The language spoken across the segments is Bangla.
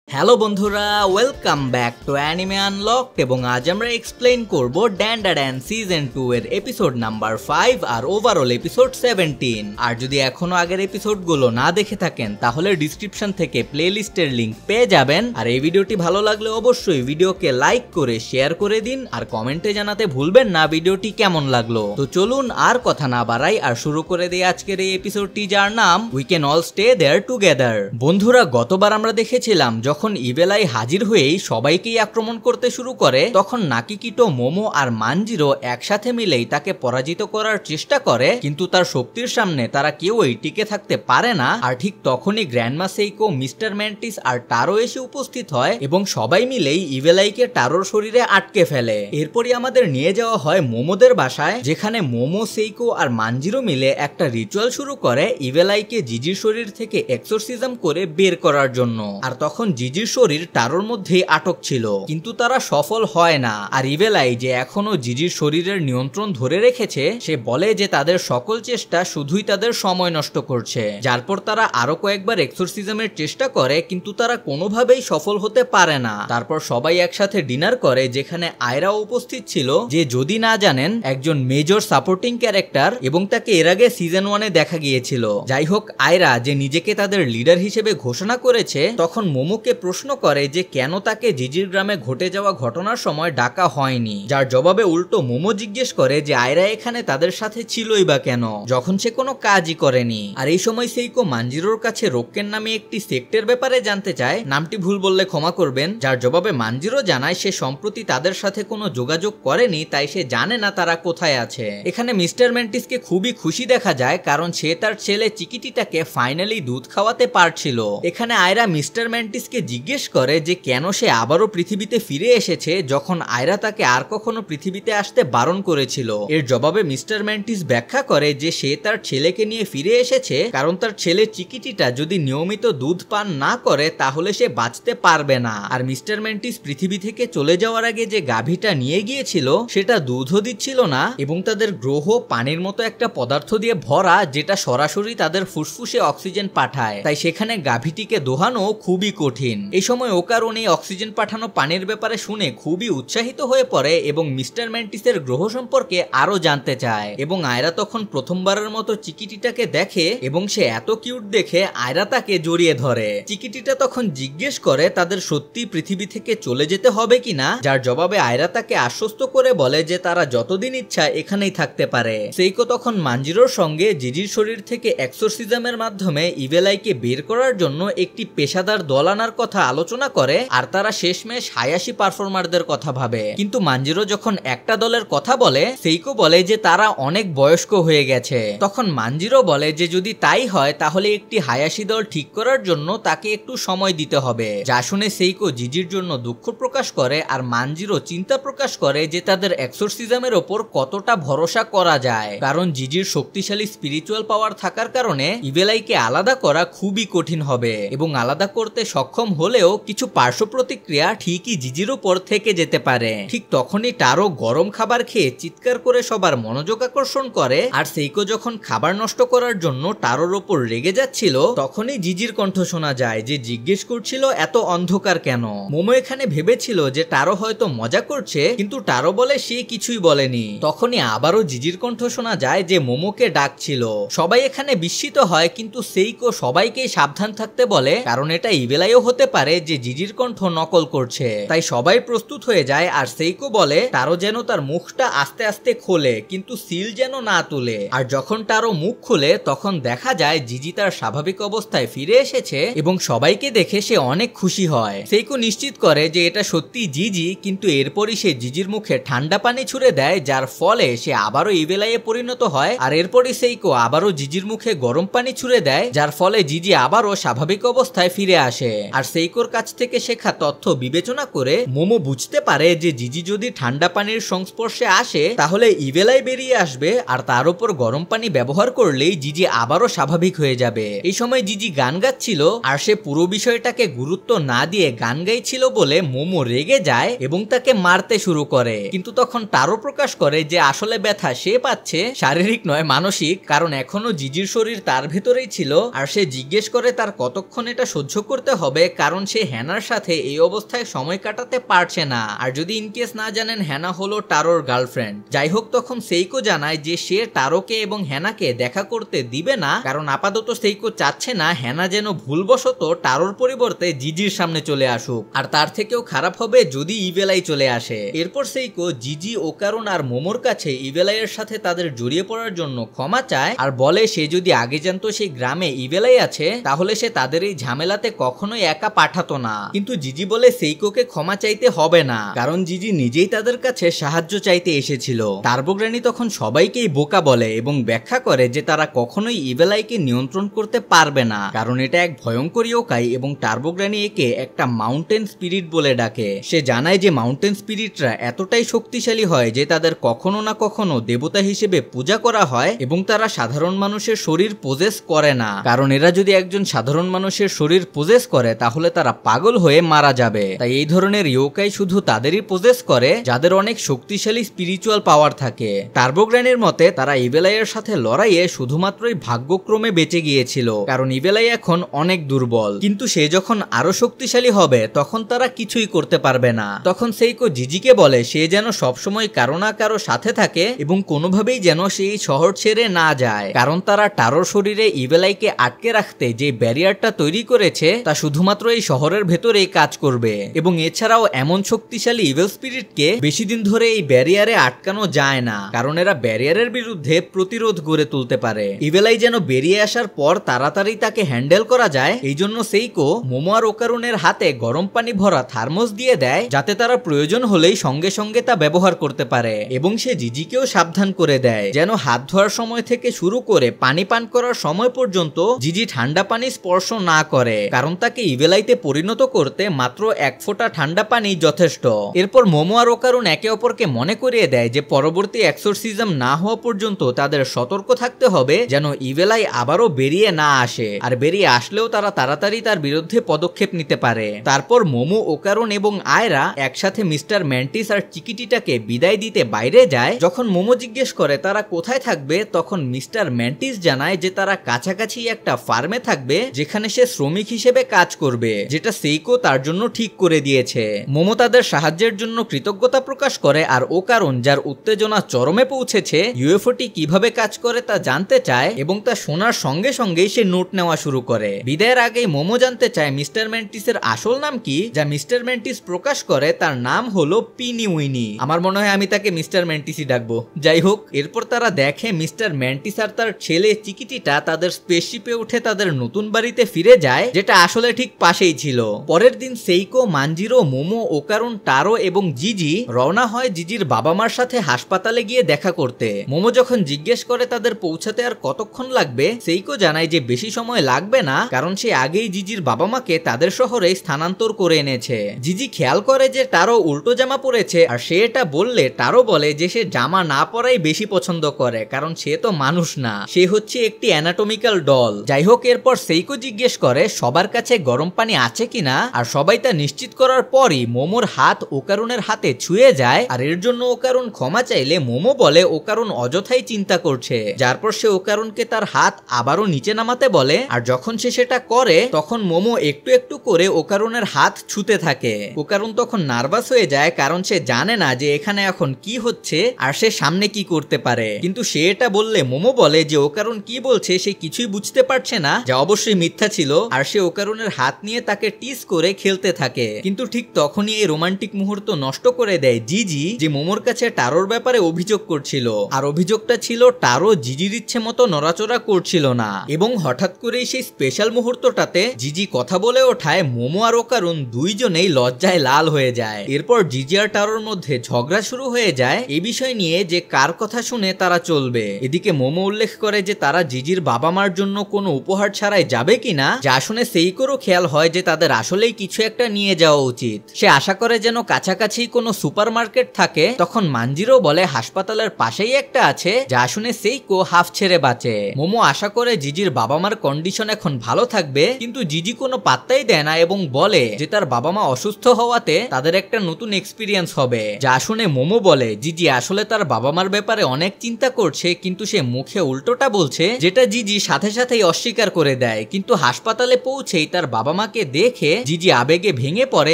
হ্যালো বন্ধুরা, welcome back to anime unlocked এবং আজ আমরা এক্সপ্লেইন করব ড্যান্ডাড্যান সিজন 2 এর এপিসোড নাম্বার 5 আর ওভারঅল এপিসোড 17। আর যদি এখনো আগের এপিসোডগুলো না দেখে থাকেন তাহলে ডেসক্রিপশন থেকে প্লেলিস্টের লিংক পেয়ে যাবেন। আর এই ভিডিওটি ভালো লাগলে অবশ্যই ভিডিওকে লাইক করে শেয়ার করে দিন আর কমেন্টে জানাতে ভুলবেন না ভিডিওটি কেমন লাগলো। তো চলুন আর কথা না বাড়াই আর শুরু করে দিই আজকের এই এপিসোডটি, যার নাম we can all stay there together. বন্ধুরা, গতবার আমরা দেখেছিলাম যখন ইভেল আই হাজির হয়েই সবাইকেই আক্রমণ করতে শুরু করে, তখন নাকিকিটো, মোমো আর মানজিরো একসাথে মিলেই তাকে পরাজিত করার চেষ্টা করে, কিন্তু তার শক্তির সামনে তারা কেউই টিকে থাকতে পারে না। আর ঠিক তখনই গ্র্যান্ডমা সেইকো, মিস্টার ম্যান্টিস আর টারো এসে উপস্থিত হয় এবং সবাই মিলেই ইভেল আইকে টারোর শরীরে আটকে ফেলে। এরপরই আমাদের নিয়ে যাওয়া হয় মোমোদের বাসায়, যেখানে মোমো, সেইকো আর মানজিরো মিলে একটা রিচুয়াল শুরু করে ইভেল আইকে জিজির শরীর থেকে এক্সোরসিজম করে বের করার জন্য। আর তখন জিজির শরীর টারোর মধ্যেই আটক ছিল, কিন্তু তারা সফল হয় না। আর ইভেল আই যে এখনো জিজির শরীরের নিয়ন্ত্রণ ধরে রেখেছে, সে বলে যে তাদের সকল চেষ্টা শুধুই তাদের সময় নষ্ট করছে। যার পর তারা আরো কয়েকবার এক্সোরসিজমের চেষ্টা করে, কিন্তু তারা কোনোভাবেই সফল হতে পারে না। তারপর সবাই একসাথে ডিনার করে, যেখানে আয়রা উপস্থিত ছিল, যে যদি না জানেন একজন মেজর সাপোর্টিং ক্যারেক্টার এবং তাকে এর আগে সিজন 1-এ দেখা গিয়েছিল। যাই হোক, আয়রা যে নিজেকে তাদের লিডার হিসেবে ঘোষণা করেছে, তখন মোমোকে প্রশ্ন করে যে কেন তাকে জিজির গ্রামে ঘটে যাওয়া ঘটনার সময় ডাকা হয়নি। যার জবাবে উল্টো মোমো জিজ্ঞেস করে যে আয়রা এখানে তাদের সাথে ছিলই বা কেন, যখন সে কোনো কাজই করেনি। আর এই সময় সেইকো মানজিরোর কাছে রোক্কেন নামে একটি সেক্টের ব্যাপারে জানতে চায়, নামটি ভুল বললে ক্ষমা করবেন। যার জবাবে মানজিরো জানায় সে সম্প্রতি তাদের সাথে কোনো যোগাযোগ করেনি, তাই সে জানে না তারা কোথায় আছে। এখানে মিস্টার ম্যান্টিসকে খুবই খুশি দেখা যায়, কারণ সে তার ছেলে চিকিটিটাকে ফাইনালি দুধ খাওয়াতে পারছিল। এখানে আয়রা মিস্টার ম্যান্টিসকে জিজ্ঞেস করে যে কেন সে আবারও পৃথিবীতে ফিরে এসেছে, যখন আয়রা তাকে আর কখনো পৃথিবীতে আসতে বারণ করেছিল। এর জবাবে মিস্টার ম্যান্টিস ব্যাখ্যা করে যে সে তার ছেলেকে নিয়ে ফিরে এসেছে কারণ তার ছেলে চিকিটিটা যদি নিয়মিত দুধ পান না করে তাহলে সে বাঁচতে পারবে না। আর মিস্টার ম্যান্টিস পৃথিবী থেকে চলে যাওয়ার আগে যে গাভীটা নিয়ে গিয়েছিল সেটা দুধও দিচ্ছিল না, এবং তাদের গ্রহ পানির মতো একটা পদার্থ দিয়ে ভরা, যেটা সরাসরি তাদের ফুসফুসে অক্সিজেন পাঠায়। তাই সেখানে গাভীটিকে দোহানো খুবই কঠিন। এই সময় ওকারুন এই অক্সিজেন পাঠানো পানির ব্যাপারে শুনে খুবই উৎসাহিত হয়ে পড়ে এবং মিস্টার ম্যান্টিসের গ্রহ সম্পর্কে আরো জানতে চায়। এবং আয়রা তখন প্রথমবারের মতো চিকিটিটাকে দেখে এবং সে এত কিউট দেখে আয়রা তাকে জড়িয়ে ধরে। চিকিটিটা তখন জিজ্ঞেস করে তাদের সত্যি পৃথিবী থেকে চলে যেতে হবে কিনা, যার জবাবে আয়রা তাকে আশ্বস্ত করে বলে যে তারা যতদিন ইচ্ছা এখানেই থাকতে পারে। সেইকো তখন মানজিরোর সঙ্গে জিজির শরীর থেকে এক্সোরসিজমের মাধ্যমে ইভেল আইকে বের করার জন্য একটি পেশাদার দল আনার কথা আলোচনা করে, আর তারা শেষমেশ হায়াশি পারফর্মারদের কথা ভাবে। কিন্তু মানজিরো যখন একটা দলের কথা বলে, সেইকো বলে যে তারা অনেক বয়স্ক হয়ে গেছে। তখন মানজিরো বলে যে যদি তাই হয় তাহলে একটি হায়াশি দল ঠিক করার জন্য তাকে একটু সময় দিতে হবে। যা শুনে সেইকো জিজির জন্য দুঃখ প্রকাশ করে, আর মানজিরো চিন্তা প্রকাশ করে যে তাদের এক্সোরসিজমের ওপর কতটা ভরসা করা যায়, কারণ জিজির শক্তিশালী স্পিরিচুয়াল পাওয়ার থাকার কারণে ইভেল আইকে আলাদা করা খুবই কঠিন হবে, এবং আলাদা করতে সক্ষম হলেও কিছু পার্শ্ব প্রতিক্রিয়া ঠিকই জিজির উপর থেকে যেতে পারে। ঠিক তখনই টারো গরম খাবার খেয়ে চিৎকার করে সবার মনোযোগ আকর্ষণ করে, আর সেইকো যখন খাবার নষ্ট করার জন্য টারোর ওপর রেগে যাচ্ছিল, তখনই জিজির কণ্ঠ শোনা যায় যে জিজ্ঞেস করছিল এত অন্ধকার কেন। মোমো এখানে ভেবেছিল যে টারো হয়তো মজা করছে, কিন্তু টারো বলে সে কিছুই বলেনি। তখনই আবারও জিজির কণ্ঠ শোনা যায় যে মোমোকে ডাকছিল। সবাই এখানে বিস্মিত হয়, কিন্তু সেইকো সবাইকে সাবধান থাকতে বলে, কারণ এটা ইভেল আইও হতে পারে যে জিজির কণ্ঠ নকল করছে। তাই সবাই প্রস্তুত হয়ে যায়, আর সেইকো বলে টারো যেন তার মুখটা আস্তে আস্তে খোলে, কিন্তু সিল যেন না তুলে। আর যখন টারো মুখ খুলে তখন দেখা যায় জিজি তার স্বাভাবিক অবস্থায় ফিরে এসেছে এবং সবাইকে দেখে সে অনেক খুশি হয়। সেইকো নিশ্চিত করে যে এটা সত্যি জিজি, কিন্তু এরপরই সে জিজির মুখে ঠান্ডা পানি ছুড়ে দেয়, যার ফলে সে আবারও ইভেল আইয়ে পরিণত হয়। আর এরপরই সেইকো আবারও জিজির মুখে গরম পানি ছুড়ে দেয়, যার ফলে জিজি আবারও স্বাভাবিক অবস্থায় ফিরে আসে। আর সেইকোর কাছ থেকে শেখা তথ্য বিবেচনা করে মোমো বুঝতে পারে যে জিজি যদি ঠান্ডা পানির সংস্পর্শে আসে তাহলে ইভেল আই বেরিয়ে আসবে, আর তার উপর গরম পানি ব্যবহার করলেই জিজি আবারও স্বাভাবিক হয়ে যাবে। এই সময় জিজি গান গাচ্ছিল, আর সে পুরো বিষয়টাকে গুরুত্ব না দিয়ে গান গাইছিল বলে মোমো রেগে যায় এবং তাকে মারতে শুরু করে। কিন্তু তখন টারো প্রকাশ করে যে আসলে ব্যথা সে পাচ্ছে শারীরিক নয়, মানসিক, কারণ এখনো জিজির শরীর তার ভেতরেই ছিল। আর সে জিজ্ঞেস করে তার কতক্ষণ এটা সহ্য করতে হবে, কারণ সে হ্যানার সাথে এই অবস্থায় সময় কাটাতে পারছে না। আর যদি ইনকেস না জানেন, হ্যানা হলো টারোর গার্লফ্রেন্ড। যাই হোক, তখন সেইকো জানায় যে সে টারোকে এবং হ্যানাকে দেখা করতে দিবে না, কারণ আপাতত সেইকো চাচ্ছে না হ্যানা যেন ভুলবশত টারোর পরিবর্তে জিজির সামনে চলে আসুক। আর তার থেকেও খারাপ হবে যদি ইভেলাই চলে আসে। এরপর সেইকো জিজি, ওকারুন আর মোমোর কাছে ইভেলাইয়ের সাথে তাদের জড়িয়ে পড়ার জন্য ক্ষমা চায় আর বলে সে যদি আগে জানতো সেই গ্রামে ইভেলাই আছে তাহলে সে তাদের এই ঝামেলাতে কখনোই একা পাঠাতো না। কিন্তু জিজি বলে সেইকোকে ক্ষমা চাইতে হবে না, কারণ জিজি নিজেই তাদের কাছে সাহায্য চাইতে এসেছিল। টার্বোগ্রানি তখন সবাইকেই বোকা বলে এবং ব্যাখ্যা করে যে তারা কখনোই ইভেলাইকে নিয়ন্ত্রণ করতে পারবে না, কারণ এটা এক ভয়ঙ্কর ইয়োকাই এবং টার্বোগ্রানি একে একটা মাউন্টেন স্পিরিট বলে ডাকে। সে জানায় যে মাউন্টেন স্পিরিটরা এতটাই শক্তিশালী হয় যে তাদের কখনো না কখনো দেবতা হিসেবে পূজা করা হয় এবং তারা সাধারণ মানুষের শরীর পজেস করে না, কারণ এরা যদি একজন সাধারণ মানুষের শরীর পজেস করে তাহলে তারা পাগল হয়ে মারা যাবে। তাই এই ধরনের ইয়োকাই শুধু তাদেরই পজেস করে যাদের অনেক শক্তিশালী স্পিরিচুয়াল পাওয়ার থাকে। টার্বোগ্রানির মতে তারা ইভেলাইয়ের সাথে লড়াইয়ে শুধুমাত্রই ভাগ্যক্রমে বেঁচে গিয়েছিল, কারণ ইভেলাই এখন অনেক দুর্বল। কিন্তু সে যখন আরো শক্তিশালী হবে তখন তারা কিছুই করতে পারবে না। তখন সেইকো জিজিকে বলে সে যেন সবসময় কারো না কারো সাথে থাকে এবং কোনোভাবেই যেন সেই শহর ছেড়ে না যায়, কারণ তারা টারোর শরীরে ইভেলাইকে আটকে রাখতে যে ব্যারিয়ারটা তৈরি করেছে তা শুধুমাত্র এই শহরের ভেতরেই কাজ করবে। এবং এছাড়াও এমন শক্তিশালী ইভেল স্পিরিটকে বেশি দিন ধরে এই ব্যারিয়ারে আটকানো যায় না, কারণ এরা ব্যারিয়ারের বিরুদ্ধে প্রতিরোধ গড়ে তুলতে পারে। ইভেলাই যেন বেরিয়ে আসার পর তাড়াতাড়ি তাকে হ্যান্ডেল করা যায়, এই জন্য সেইকো মোমো আর ওকারুনের হাতে গরম পানি ভরা থার্মোস দিয়ে দেয় যাতে তারা প্রয়োজন হলেই সঙ্গে সঙ্গে তা ব্যবহার করতে পারে। এবং সে জিজিকেও সাবধান করে দেয় যেন হাত ধোয়ার সময় থেকে শুরু করে পানি পান করার সময় পর্যন্ত জিজি ঠান্ডা পানি স্পর্শ না করে, কারণ তাকে ইভেলাইতে পরিণত করতে মাত্র এক ফোঁটা ঠান্ডা পানি যথেষ্ট। এরপর মোমো আর ওকারুন একে অপরকে মনে করিয়ে দেয় যে পরবর্তী এক্সোরসিজম না হওয়া পর্যন্ত তাদের সতর্ক থাকতে হবে যেন ইভেলাই আবারও বেরিয়ে না আসে, আর বেরিয়ে আসলেও তারা তাড়াতাড়ি তার বিরুদ্ধে পদক্ষেপ নিতে পারে। তারপর মোমো, ওকারুন এবং আয়রা একসাথে মিস্টার ম্যান্টিস আর চিকিটিটাকে বিদায় দিতে বাইরে যায়। যখন মোমো জিজ্ঞেস করে তারা কোথায় থাকবে, তখন মিস্টার ম্যান্টিস জানায় যে তারা কাছাকাছি একটা ফার্মে থাকবে যেখানে সে শ্রমিক হিসেবে কাজ করবে, যেটা সেইকো তার জন্য ঠিক করে দিয়েছে। মোমো তাদের সাহায্যের জন্য কৃতজ্ঞতা প্রকাশ করে আর ওকারুন, যার উত্তেজনা চরমে পৌঁছেছে, ইউএফওটি কিভাবে কাজ করে তা জানতে চায় এবং তা শোনার সঙ্গে সঙ্গেই সে নোট নেওয়া শুরু করে। বিদায়ের আগেই মোমো জানতে চায় মিস্টার ম্যান্টিসের আসল নাম কি, যা মিস্টার ম্যান্টিস প্রকাশ করে তার নাম হলো পিনি উইনি। আমার মনে হয় আমি তাকে মিস্টার ম্যান্টিসই ডাকবো। যাই হোক, এরপর তারা দেখে মিস্টার ম্যান্টিস আর তার ছেলে চিকিটিটা তাদের স্পেসশিপে উঠে তাদের নতুন বাড়িতে ফিরে যায়, যেটা আসলে ঠিক পাশেই ছিল। পরের দিন সেইকো, মানজিরো, মোমো, ওকারুন, টারো এবং জিজি রওনা হয় জিজির বাবা মার সাথে হাসপাতালে গিয়ে দেখা করতে। মোমো যখন জিজ্ঞেস করে তাদের পৌঁছাতে আর কতক্ষণ লাগবে, সেইকো জানায় যে বেশি সময় লাগবে না, কারণ সে আগেই জিজির বাবা মাকে তাদের শহরে স্থানান্তর করে এনেছে। জিজি খেয়াল করে যে টারো উল্টো জামা পরেছে, আর সে এটা বললে টারো বলে যে সে জামা না পরাই বেশি পছন্দ করে, কারণ সে তো মানুষ না, সে হচ্ছে একটি অ্যানাটমিক্যাল ডল। যাই হোক, এরপর সেইকো জিজ্ঞেস করে সবার কাছে গরম পানি আছে কিনা, আর সবাই তা নিশ্চিত করার পরই মোমোর হাত ওকারুনের হাতে ছুঁয়ে যায়, আর এর জন্য ওকারুন ক্ষমা চাইলে মোমো বলে ওকারুন অযথাই চিন্তা করছে, যার পর সে ওকারুনকে তার হাত আবারও নিচে নামাতে বলে। আর যখন সে সেটা করে তখন মোমো একটু একটু করে ওকারুনের হাত ছুঁতে থাকে। ওকারুন তখন নার্ভাস হয়ে যায়, কারণ সে জানে না যে এখানে এখন কি হচ্ছে আর সে সামনে কি করতে পারে। কিন্তু সে এটা বললে মোমো বলে যে ওকারুন কি বলছে সে কিছুই বুঝতে পারছে না, যা অবশ্যই মিথ্যা ছিল, আর সে ওকারুনের হাত নিয়ে তাকে টিস করে খেলতে থাকে। কিন্তু ঠিক তখনই এই রোমান্টিক মুহূর্ত নষ্ট করে দেয় জিজি, যে মোমোর কাছে টারোর ব্যাপারে অভিযোগ করছিল, আর অভিযোগটা ছিল টারো জিজির ইচ্ছে মতো নড়াচড়া করছিল না। এবং হঠাৎ করেই সেই স্পেশাল মুহূর্তটাতে জিজি কথা বলে ওঠায় মোমো আর ওকারুন দুইজনেই লজ্জায় লাল হয়ে যায়। এরপর জিজি আর টারোর মধ্যে ঝগড়া শুরু হয়ে যায় এই বিষয় নিয়ে যে কার কথা শুনে তারা চলবে। এদিকে মোমো উল্লেখ করে যে তারা জিজির বাবা মার জন্য কোনো উপহার ছাড়াই যাবে কিনা, যা শুনে সেইকোরও খেয়াল হয় যে তাদের আসলেই কিছু একটা নিয়ে যাওয়া উচিত। সে আশা করে যেন কাছাকাছি কোনো সুপার মার্কেট থাকে। তখন মানজিরো বলে হাসপাতালের পাশেই একটা আছে, যা শুনে সেইকো হাফ ছেড়ে বাঁচে। মোমো আশা করে জিজির বাবা মার কন্ডিশন এখন ভালো থাকবে, কিন্তু জিজি কোনো পাত্তাই দেয় না এবং বলে যে তার বাবা মা অসুস্থ হওয়াতে তাদের একটা নতুন এক্সপিরিয়েন্স হবে, যা শুনে মোমো বলে জিজি আসলে তার বাবা মার ব্যাপারে অনেক চিন্তা করছে, কিন্তু সে মুখে উল্টোটা বলছে, যেটা জিজি সাথে সাথেই অস্বীকার করে দেয়। কিন্তু হাসপাতালে পৌঁছেই তার বাবা মা মামাকে দেখে জিজি আবেগে ভেঙে পড়ে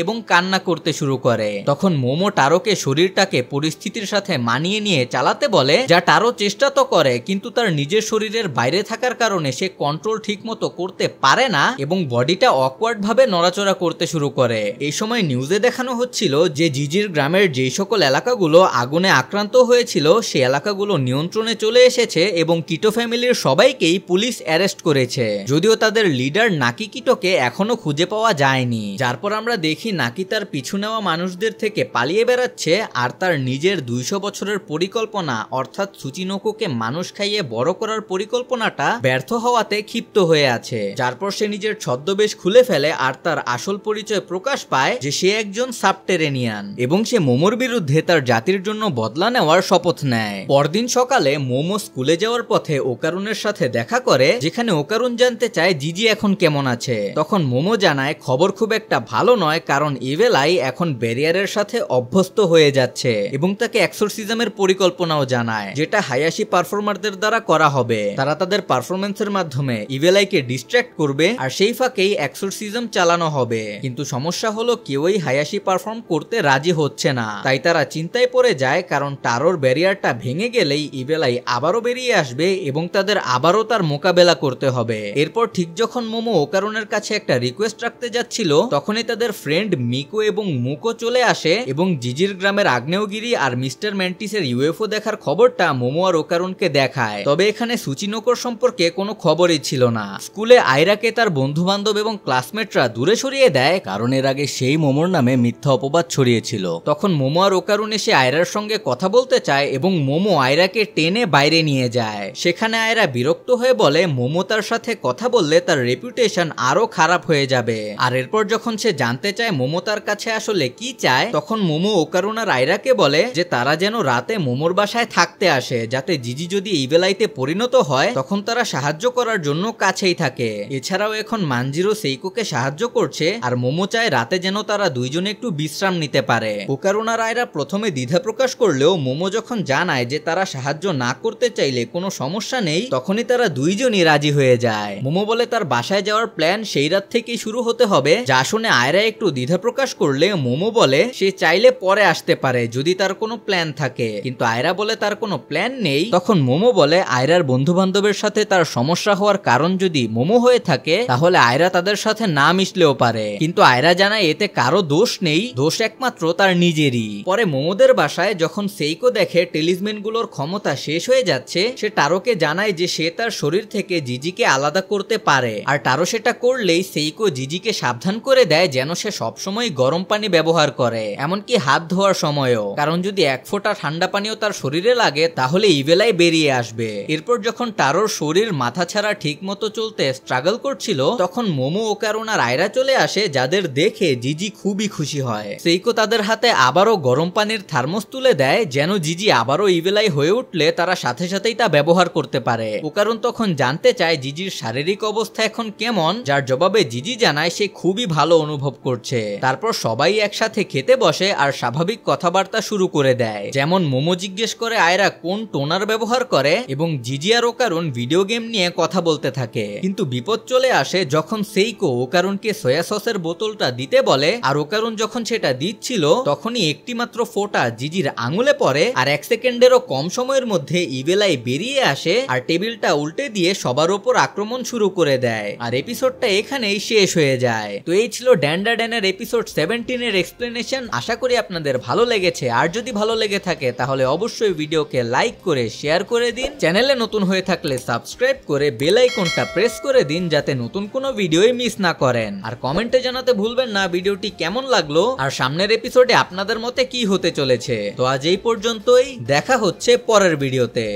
এবং কান্না করতে শুরু করে। তখন মোমো টারোকে শরীরটাকে পরিস্থিতির সাথে মানিয়ে নিয়ে চালাতে বলে, যা টারো চেষ্টা তো করে কিন্তু তার নিজের শরীরের বাইরে থাকার কারণে সে কন্ট্রোল ঠিক মতো করতে পারে না এবং বডিটা অকওয়ার্ড ভাবে নড়াচড়া করতে শুরু করে। এই সময় নিউজে দেখানো হচ্ছিল যে জিজির গ্রামের যেই সকল এলাকাগুলো আগুনে আক্রান্ত হয়েছিল সেই এলাকাগুলো নিয়ন্ত্রণে চলে এসেছে এবং কিটো ফ্যামিলির সবাইকেই পুলিশ অ্যারেস্ট করেছে, যদিও তাদের লিডার নাকি কিটোকে এখনো খুঁজে পাওয়া যায়নি। যার পর আমরা দেখি নাকি তার পিছু নেওয়া মানুষদের থেকে পালিয়ে বেড়াচ্ছে আর তার নিজের 200 বছরের পরিকল্পনা অর্থাৎ সুচিনোকোকে মানুষ খাইয়ে বড় করার পরিকল্পনাটা ব্যর্থ হওয়াতে ক্ষিপ্ত হয়ে আছে। যার পর সে নিজের ছদ্মবেশ খুলে ফেলে আর তার আসল পরিচয় প্রকাশ পায় যে সে একজন সাবটেরেনিয়ান এবং সে মোমোর বিরুদ্ধে তার জাতির জন্য বদলা নেওয়ার শপথ নেয়। পরদিন সকালে মোমো স্কুলে যাওয়ার পথে ওকারুনের সাথে দেখা করে, যেখানে ওকারুন জানতে চায় জিজি এখন কেমন আছে। তখন মোমো জানায় খবর খুব একটা ভালো নয়, কারণ ইভেল আই এখন ব্যারিয়ারের সাথে অভ্যস্ত হয়ে যাচ্ছে এবং তাকে এক্সোরসিজমের পরিকল্পনাও জানায়, যেটা হায়াশি পারফর্মারদের দ্বারা করা হবে। তারা তাদের পারফরমেন্সের মাধ্যমে ইভেল আইকে ডিস্ট্র্যাক্ট করবে আর সেই ফাঁকেই এক্সোরসিজম চালানো হবে। কিন্তু সমস্যা হলো কেউই হায়াশি পারফর্ম করতে রাজি হচ্ছে না, তাই তারা চিন্তায় পড়ে যায়, কারণ টারোর ব্যারিয়ারটা ভেঙে গেলেই ইভেল আই আবারও বেরিয়ে আসবে এবং তাদের আবারও তার মোকাবেলা করতে হবে। এরপর ঠিক যখন মোমো ওকারুনের কাছে একটা রিকোয়েস্ট রাখতে যাচ্ছিল, তখনই তাদের ফ্রেন্ড মিকো এবং মুকো চলে আসে এবং জিজির গ্রামের আগ্নেয়গিরি আর মিস্টার ম্যান্টিসের ইউএফও দেখার খবরটা মোমো আর ওকারুনকে দেখায়। তবে এখানে সুচিনোকোর সম্পর্কে কোনো খবরই ছিল না। স্কুলে আয়রাকে তার বন্ধু বান্ধব এবং ক্লাসমেটরা দূরে সরিয়ে দেয়, কারণ এর আগে সেই মোমোর নামে মিথ্যা অপবাদ ছড়িয়েছিল। তখন মোমো আর ওকারুন এসে আয়রার সঙ্গে কথা বলতে চায় এবং মোমো আয়রাকে টেনে বাইরে নিয়ে যায়। সেখানে আয়রা বিরক্ত হয়ে বলে মোমো তার সাথে কথা বললে তার রেপুটেশন আরো খারাপ হয়ে যাবে। আর এরপর যখন সে জানতে চায় মোমো তার কাছে আসলে কি চায়, তখন মোমো ওকারুন আর আয়রাকে বলে যে তারা যেন রাতে মোমোর বাসায় থাকতে আসে, যাতে জিজি যদি ইভেল আইতে পরিণত হয় তখন তারা সাহায্য করার জন্য কাছেই থাকে। এছাড়াও এখন মানজিরো সেইকোকে সাহায্য করছে আর মোমো চায় রাতে যেন তারা দুইজনে একটু বিশ্রাম নিতে পারে। ওকারুন আর আয়রা প্রথমে দ্বিধা প্রকাশ করলেও মোমো যখন জানায় যে তারা সাহায্য না করতে চাইলে কোনো সমস্যা নেই, তখনই তারা দুইজনই রাজি হয়ে যায়। মোমো বলে তার বাসায় যাওয়ার প্ল্যান সেই রাত থেকেই শুরু হতে হবে, যা শুনে আয়রা একটু দ্বিধা প্রকাশ করলে মোমো বলে সে চাইলে পরে আসতে পারে যদি তার কোনো প্ল্যান থাকে, কিন্তু আয়রা বলে তার কোনো প্ল্যান নেই। তখন মোমো বলে আয়রার বন্ধু বান্ধবের সাথে তার সমস্যা হওয়ার কারণ যদি মোমো হয়ে থাকে তাহলে আয়রা তাদের সাথে না মিশলেও পারে, কিন্তু আয়রা জানায় এতে কারো দোষ নেই, দোষ একমাত্র তার নিজেরই। পরে মোমোদের বাসায় যখন সেইকো দেখে টেলিজম্যানগুলোর ক্ষমতা শেষ হয়ে যাচ্ছে, সে টারোকে জানায় যে সে তার শরীর থেকে জিজিকে আলাদা করতে পারে, আর টারো সেটা করলেই সেইকো জিজিকে সাবধান করে দেয় যেন সে সবসময় গরম পানি ব্যবহার করে, এমনকি হাত ধোয়ার সময়ও, কারণ যদি এক ফোঁটা ঠান্ডা পানিও তার শরীরে লাগে তাহলে ইভেল আই বেরিয়ে আসবে। এরপর যখন টারোর শরীর মাথা ছাড়া ঠিক মতো চলতে স্ট্রাগল করছিল, তখন মোমো ওকারুন আর আয়রা চলে আসে, যাদের দেখে জিজি খুবই খুশি হয়। সেইকো তাদের হাতে আবারও গরম পানির থার্মোস তুলে দেয় যেন জিজি আবারও ইভেল আই হয়ে উঠলে তারা সাথে সাথেই তা ব্যবহার করতে পারে। ওকারুন তখন জানতে চায় জিজির শারীরিক অবস্থা এখন কেমন, যার জবাবে জিজি জানায় সে খুবই ভালো অনুভব করছে। তারপর সবাই একসাথে খেতে বসে আর স্বাভাবিক কথাবার্তা শুরু করে দেয়, যেমন মোমো জিজ্ঞেস করে আয়রা কোন টোনার ব্যবহার করে এবং জিজি আর ওকারুন ভিডিও গেম নিয়ে কথা বলতে থাকে। কিন্তু বিপদ চলে আসে যখন সেইকো ওকারুনকে সয়া সসের বোতলটা দিতে বলে, আর ওকারুন যখন সেটা দিচ্ছিল তখনই একটি মাত্র ফোঁটা জিজির আঙুলে পড়ে আর 1 সেকেন্ডেরও কম সময়ের মধ্যে ইভেল আই বেরিয়ে আসে আর টেবিলটা উল্টে দিয়ে সবার উপর আক্রমণ শুরু করে দেয়। আর এপিসোডটা এখানেই শেষ হয়ে যায়। তো এই ছিল ড্যান্ডা ড্যানের এপিসোড 17 এর এক্সপ্লেনেশন। আশা করি আপনাদের ভালো লেগেছে, আর যদি ভালো লেগে থাকে তাহলে অবশ্যই ভিডিওকে লাইক করে শেয়ার করে দিন। চ্যানেলে নতুন হয়ে থাকলে সাবস্ক্রাইব করে বেল আইকনটা প্রেস করে দিন যাতে নতুন কোনো ভিডিওই মিস না করেন। আর কমেন্টে জানাতে ভুলবেন না ভিডিওটি কেমন লাগলো আর সামনের এপিসোডে আপনাদের মতে কি হতে চলেছে। তো আজ এই পর্যন্তই, দেখা হচ্ছে পরের ভিডিওতে।